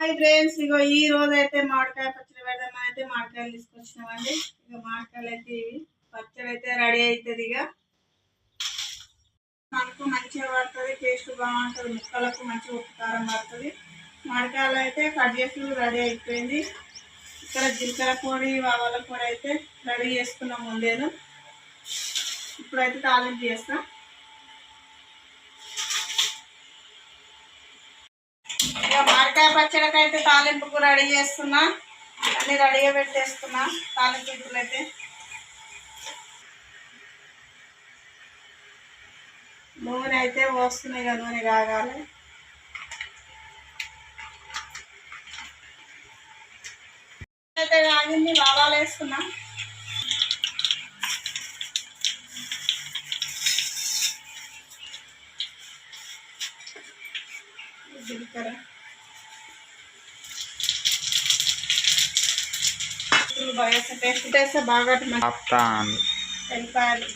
Hi friends, ఇగో ఈ రోజు అయితే మామిడికాయ పచ్చడి పెడదామని అయితే మామిడికాయలు తీసుకొచ్చినామండి. ఇక మామిడికాయలు అయితే ఇవి పచ్చడి అయితే రెడీ అవుతుంది. ఇక మనకు మంచిగా పడుతుంది, టేస్ట్ బాగుంటుంది, ముక్కలకు మంచిగా ఉప్పు కారం పడుతుంది. మామిడికాయలు అయితే కట్ చేసి రెడీ అయిపోయింది. ఇక్కడ జీలకర్ర పొడి ఆవాల పొడి అయితే రెడీ చేసుకున్నాం ముందేను. ఇప్పుడైతే తాలింపు చేస్తాం. ఇక మామిడికాయ పచ్చడికి అయితే తాలింపుకు రెడీ చేస్తున్నా, అన్ని రెడీగా పెట్టేస్తున్నా. తాలింపులు అయితే నూనె అయితే పోస్తున్నాయి, ఇక నూనె కాగాలి. అయితే కాగింది, ఆవాలు వేస్తున్నా. జీలకర్ర బాగా టేస్ట్ వేస్తే బాగా వెళ్ళిపోయాలి.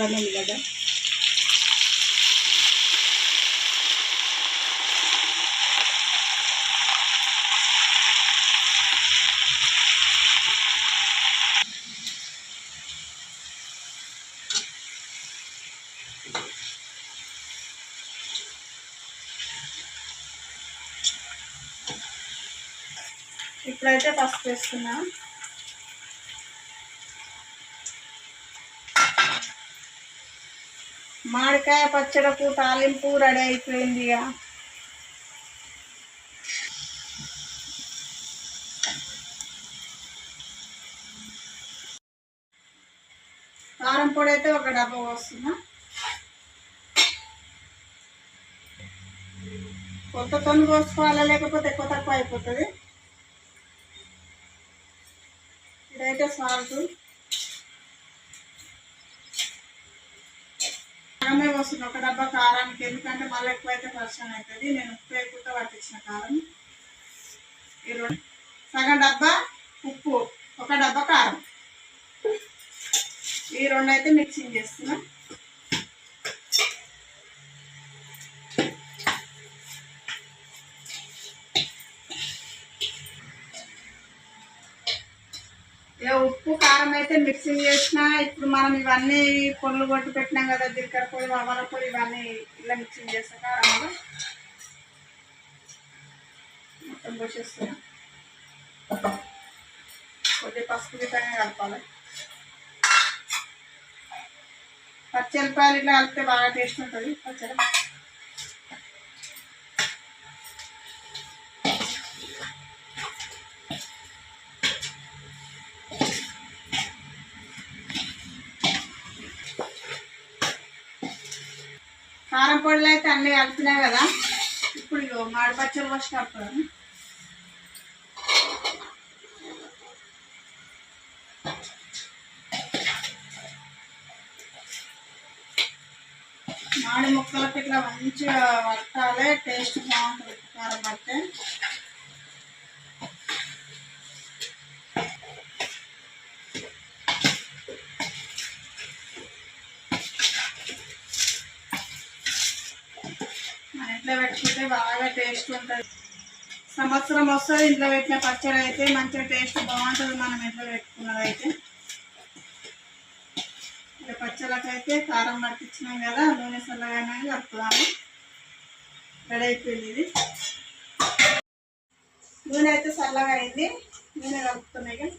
లెమన్ కదా ఇప్పుడైతే పసుపు వేస్తున్నా. మామిడికాయ పచ్చడకు తాలింపు రెడీ అయిపోయింది. ఇక కారం పొడి అయితే ఒక డబ్బా పోస్తున్నా. కొత్తతో పోసుకోవాలా, లేకపోతే ఎక్కువ తక్కువ అయిపోతుంది. ఇదైతే సాల్ట్ కారమే వస్తుంది, ఒక డబ్బా కారానికి. ఎందుకంటే మళ్ళీ ఎక్కువ అయితే పరిచయం అవుతుంది. నేను ఉప్పు ఎక్కువతో పట్టించిన కారం. సగం డబ్బా ఉప్పు, ఒక డబ్బా కారం, ఈ రెండు అయితే మిక్సింగ్ చేస్తున్నా. ఉప్పు కారం అయితే మిక్సింగ్ చేసిన. ఇప్పుడు మనం ఇవన్నీ పొడులు కొట్టి పెట్టినాం కదా, జీలకర్ర పొడి ఆవాల పొడి, ఇవన్నీ ఇలా మిక్సింగ్ చేస్తాం. కారం మొత్తం పోసేస్తున్నా. కొద్దిగా పసుపు గిట్టనే కలపాలి. పచ్చిమిరపకాయలు ఇట్లా కలిపితే బాగా టేస్ట్ ఉంటుంది పచ్చడి. కారం పొడిలో అయితే అన్నీ కలిపినా కదా. ఇప్పుడు మామిడి పచ్చడి పోసినప్పుడు మామిడి ముక్కలకి ఇట్లా మంచిగా పట్టాలి, టేస్ట్ బాగుంటుంది కారం పడితే. ఇంట్లో పెట్టుకుంటే బాగా టేస్ట్ ఉంటుంది. సంవత్సరం వస్తుంది ఇంట్లో పెట్టిన పచ్చడి అయితే, మంచిగా టేస్ట్ బాగుంటుంది మనం ఇంట్లో పెట్టుకున్నది అయితే. ఇక పచ్చళ్ళకైతే కారం పట్టించినాం కదా, నూనె చల్లగానే కలుపుదాము. రెడీ అయిపోయింది. ఇది నూనె అయితే చల్లగా అయింది, నూనె కలుపుతున్నాయి.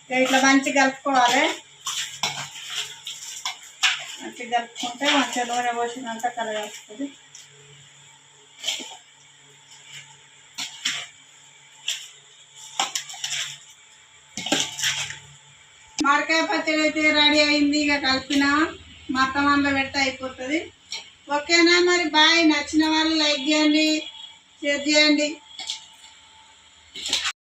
ఇట్లా మంచిగా కలుపుకోవాలి. మంచిగా కలుపుకుంటే మంచిగా నూనె పోసినంత కలగలుస్తుంది. మామిడికాయ పచ్చడి అయితే రెడీ అయింది. ఇక కలిపిన మొత్తం అందులో పెడితే అయిపోతుంది. ఓకేనా మరి బాయ్. నచ్చిన వాళ్ళు లైక్ చేయండి, షేర్ చేయండి.